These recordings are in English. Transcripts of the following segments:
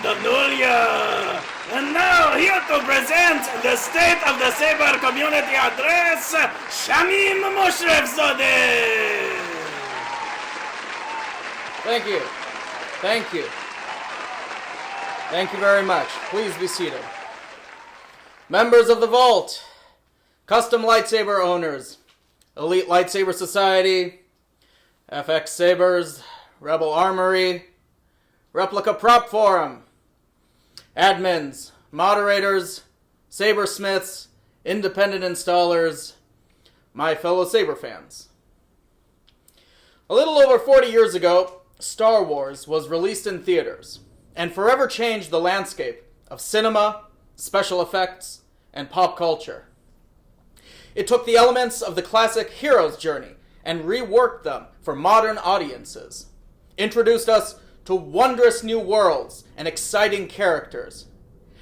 Danulia! And now, here to present the State of the Saber Community Address, Shamim Moshrevzadeh! Thank you. Thank you. Thank you very much. Please be seated. Members of the Vault, custom lightsaber owners, Elite Lightsaber Society, FX Sabers, Rebel Armory, Replica Prop Forum, admins, moderators, sabersmiths, independent installers, my fellow Saber fans. A little over 40 years ago, Star Wars was released in theaters and forever changed the landscape of cinema, special effects, and pop culture. It took the elements of the classic hero's journey and reworked them for modern audiences, introduced us to wondrous new worlds and exciting characters,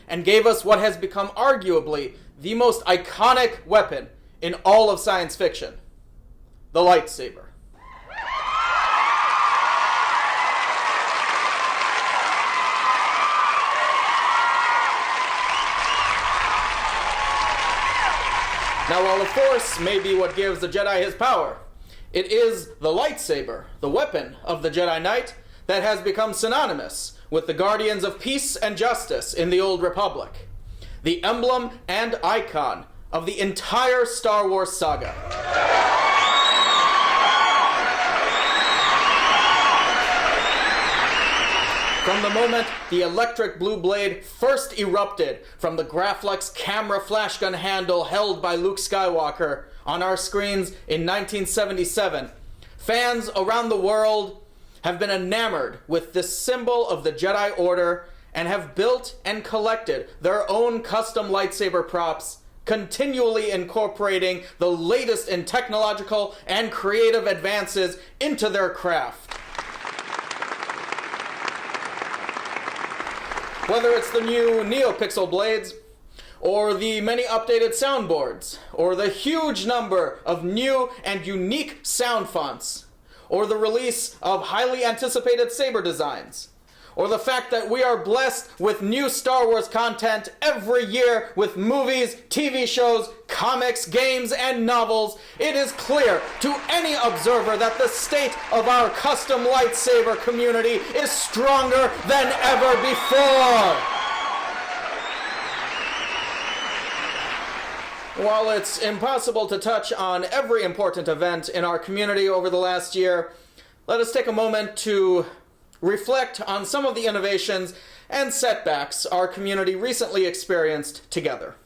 and gave us what has become arguably the most iconic weapon in all of science fiction, the lightsaber. Now, while the Force may be what gives the Jedi his power, it is the lightsaber, the weapon of the Jedi Knight, that has become synonymous with the guardians of peace and justice in the Old Republic, the emblem and icon of the entire Star Wars saga. From the moment the electric blue blade first erupted from the Graflex camera flashgun handle held by Luke Skywalker on our screens in 1977, fans around the world have been enamored with this symbol of the Jedi Order and have built and collected their own custom lightsaber props, continually incorporating the latest in technological and creative advances into their craft. Whether it's the new NeoPixel blades, or the many updated soundboards, or the huge number of new and unique sound fonts, or the release of highly anticipated saber designs, or the fact that we are blessed with new Star Wars content every year with movies, TV shows, comics, games, and novels, it is clear to any observer that the state of our custom lightsaber community is stronger than ever before. While it's impossible to touch on every important event in our community over the last year, let us take a moment to reflect on some of the innovations and setbacks our community recently experienced together.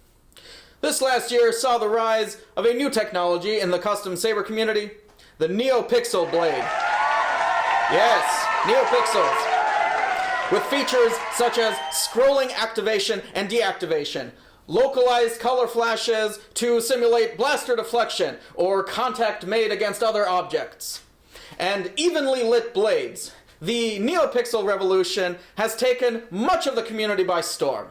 This last year saw the rise of a new technology in the custom saber community, the NeoPixel blade. Yes, NeoPixels. With features such as scrolling activation and deactivation, localized color flashes to simulate blaster deflection or contact made against other objects, and evenly lit blades, the NeoPixel revolution has taken much of the community by storm.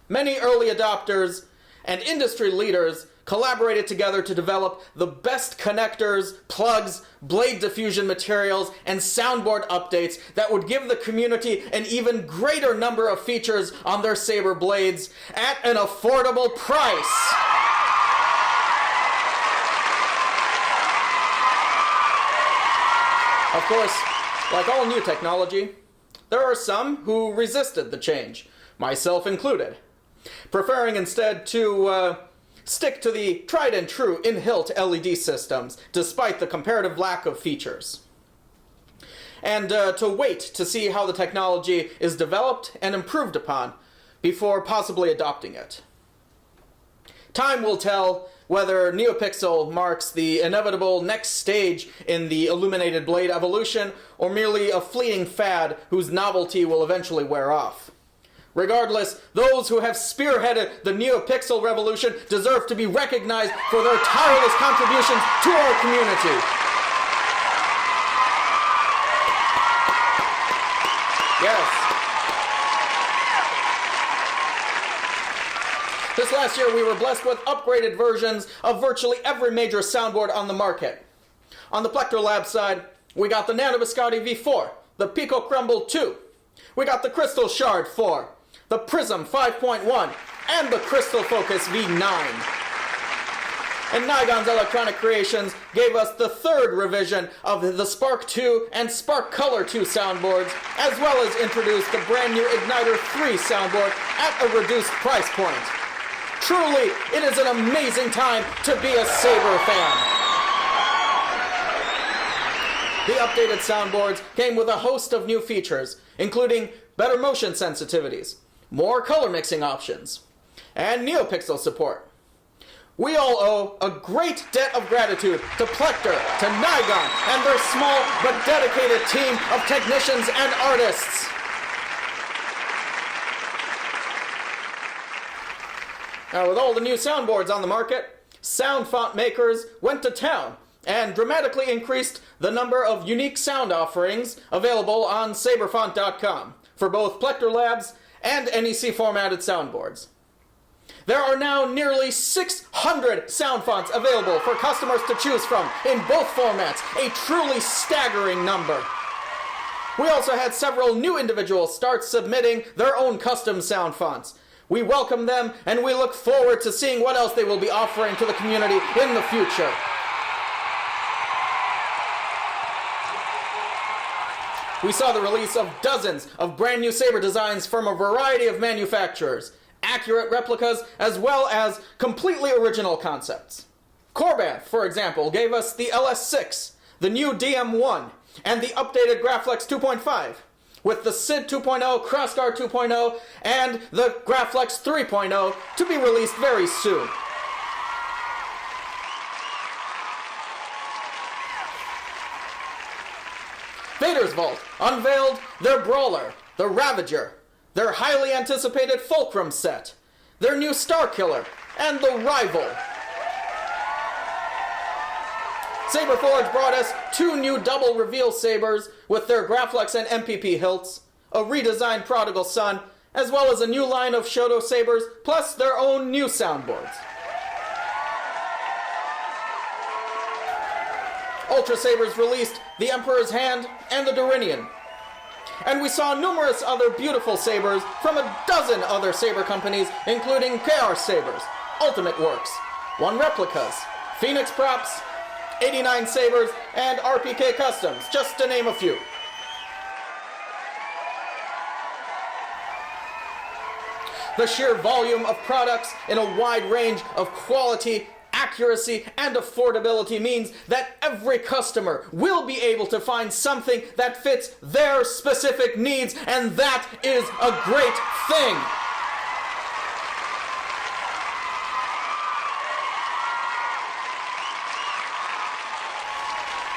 Many early adopters and industry leaders collaborated together to develop the best connectors, plugs, blade diffusion materials, and soundboard updates that would give the community an even greater number of features on their saber blades at an affordable price. Of course, like all new technology, there are some who resisted the change, myself included, preferring instead to stick to the tried and true in-hilt LED systems, despite the comparative lack of features, and to wait to see how the technology is developed and improved upon before possibly adopting it. Time will tell whether NeoPixel marks the inevitable next stage in the illuminated blade evolution, or merely a fleeting fad whose novelty will eventually wear off. Regardless, those who have spearheaded the NeoPixel revolution deserve to be recognized for their tireless contributions to our community. Yes. This last year, we were blessed with upgraded versions of virtually every major soundboard on the market. On the Plector Lab side, we got the Nano Biscotti V4, the Pico Crumble 2, We got the Crystal Shard 4, the Prism 5.1, and the Crystal Focus V9. And Nigon's Electronic Creations gave us the third revision of the Spark 2 and Spark Color 2 soundboards, as well as introduced the brand new Igniter 3 soundboard at a reduced price point. Truly, it is an amazing time to be a Saber fan. The updated soundboards came with a host of new features, including better motion sensitivities, more color mixing options, and NeoPixel support. We all owe a great debt of gratitude to Plector, to Nigon, and their small but dedicated team of technicians and artists. Now, with all the new soundboards on the market, sound font makers went to town and dramatically increased the number of unique sound offerings available on saberfont.com for both Plector Labs and NEC formatted soundboards. There are now nearly 600 sound fonts available for customers to choose from in both formats, a truly staggering number. We also had several new individuals start submitting their own custom sound fonts. We welcome them, and we look forward to seeing what else they will be offering to the community in the future. We saw the release of dozens of brand new Saber designs from a variety of manufacturers, accurate replicas, as well as completely original concepts. Corbanth, for example, gave us the LS6, the new DM1, and the updated Graflex 2.5, with the SID 2.0, Crossguard 2.0, and the Graflex 3.0 to be released very soon. Vader's Vault unveiled their Brawler, the Ravager, their highly anticipated Fulcrum set, their new Starkiller, and the Rival. Saberforge brought us two new double reveal sabers with their Graflex and MPP hilts, a redesigned Prodigal Son, as well as a new line of Shoto sabers, plus their own new soundboards. Ultra Sabers released the Emperor's Hand and the Dorinian. And we saw numerous other beautiful sabers from a dozen other saber companies, including KR Sabers, Ultimate Works, One Replicas, Phoenix Props, 89 Sabers, and RPK Customs, just to name a few. The sheer volume of products in a wide range of quality, accuracy, and affordability means that every customer will be able to find something that fits their specific needs, and that is a great thing.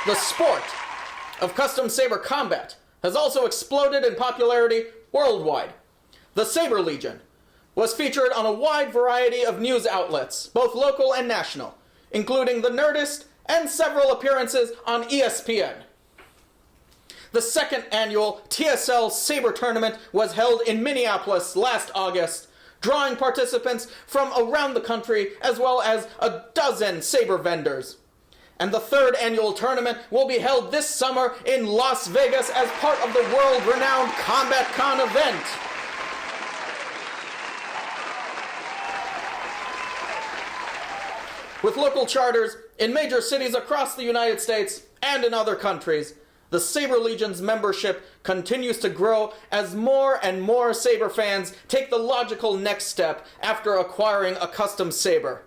The sport of custom saber combat has also exploded in popularity worldwide. The Saber Legion was featured on a wide variety of news outlets, both local and national, including The Nerdist and several appearances on ESPN. The second annual TSL Saber Tournament was held in Minneapolis last August, drawing participants from around the country as well as a dozen saber vendors. And the third annual tournament will be held this summer in Las Vegas as part of the world-renowned Combat Con event. With local charters in major cities across the United States and in other countries, the Saber Legion's membership continues to grow as more and more Saber fans take the logical next step after acquiring a custom saber,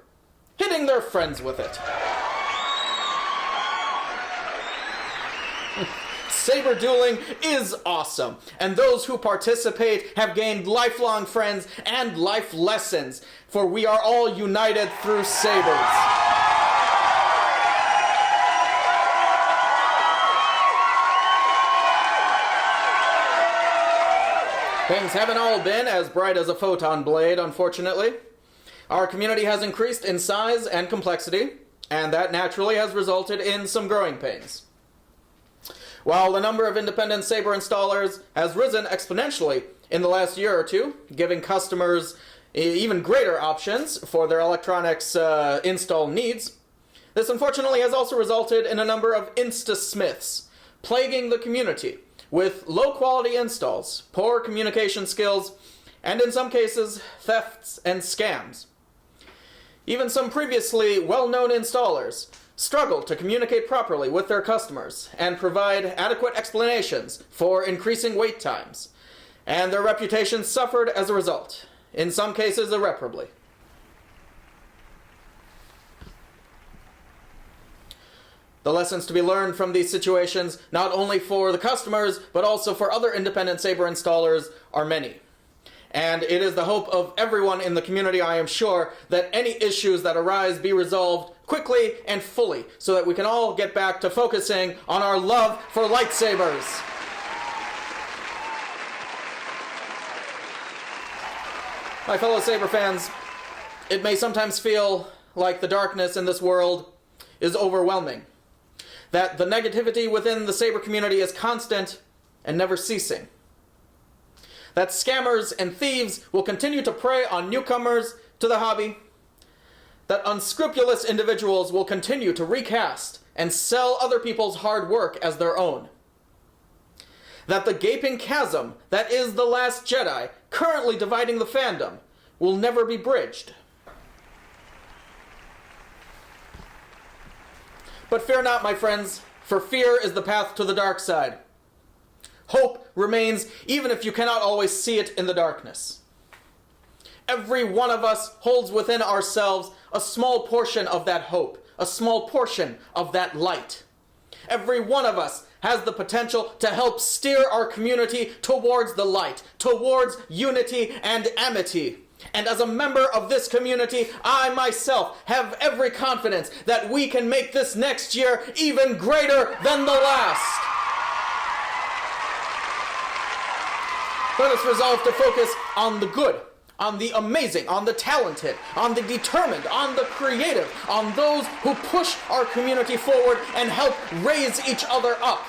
hitting their friends with it. Saber dueling is awesome, and those who participate have gained lifelong friends and life lessons, for we are all united through sabers. Things haven't all been as bright as a photon blade, unfortunately. Our community has increased in size and complexity, and that naturally has resulted in some growing pains. While the number of independent saber installers has risen exponentially in the last year or two, giving customers even greater options for their electronics install needs, this unfortunately has also resulted in a number of insta-smiths plaguing the community, with low-quality installs, poor communication skills, and in some cases, thefts and scams. Even some previously well-known installers struggle to communicate properly with their customers and provide adequate explanations for increasing wait times, and their reputations suffered as a result, in some cases irreparably. The lessons to be learned from these situations, not only for the customers, but also for other independent Saber installers, are many. And it is the hope of everyone in the community, I am sure, that any issues that arise be resolved quickly and fully, so that we can all get back to focusing on our love for lightsabers. My fellow Saber fans, it may sometimes feel like the darkness in this world is overwhelming, that the negativity within the Saber community is constant and never ceasing, that scammers and thieves will continue to prey on newcomers to the hobby, that unscrupulous individuals will continue to recast and sell other people's hard work as their own, that the gaping chasm that is The Last Jedi, currently dividing the fandom, will never be bridged. But fear not, my friends, for fear is the path to the dark side. Hope remains even if you cannot always see it in the darkness. Every one of us holds within ourselves a small portion of that hope, a small portion of that light. Every one of us has the potential to help steer our community towards the light, towards unity and amity. And as a member of this community, I myself have every confidence that we can make this next year even greater than the last. Let us resolve to focus on the good, on the amazing, on the talented, on the determined, on the creative, on those who push our community forward and help raise each other up.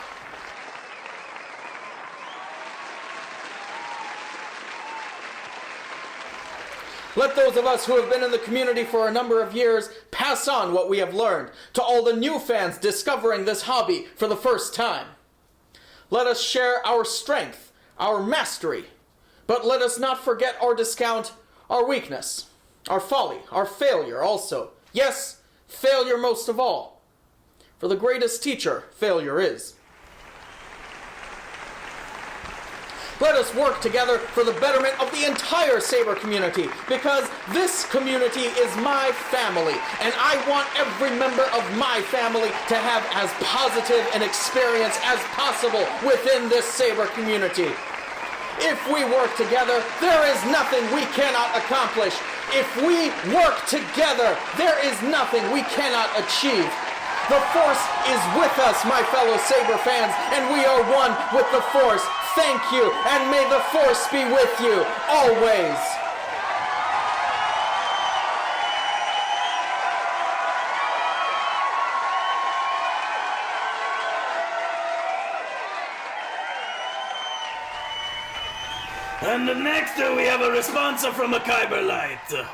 Let those of us who have been in the community for a number of years pass on what we have learned to all the new fans discovering this hobby for the first time. Let us share our strength, our mastery, but let us not forget or discount our weakness, our folly, our failure also. Yes, failure most of all. For the greatest teacher, failure is. Let us work together for the betterment of the entire Saber community, because this community is my family, and I want every member of my family to have as positive an experience as possible within this Saber community. If we work together, there is nothing we cannot accomplish. If we work together, there is nothing we cannot achieve. The Force is with us, my fellow Saber fans, and we are one with the Force. Thank you, and may the Force be with you, always. And next we have a response from a Kyber Light.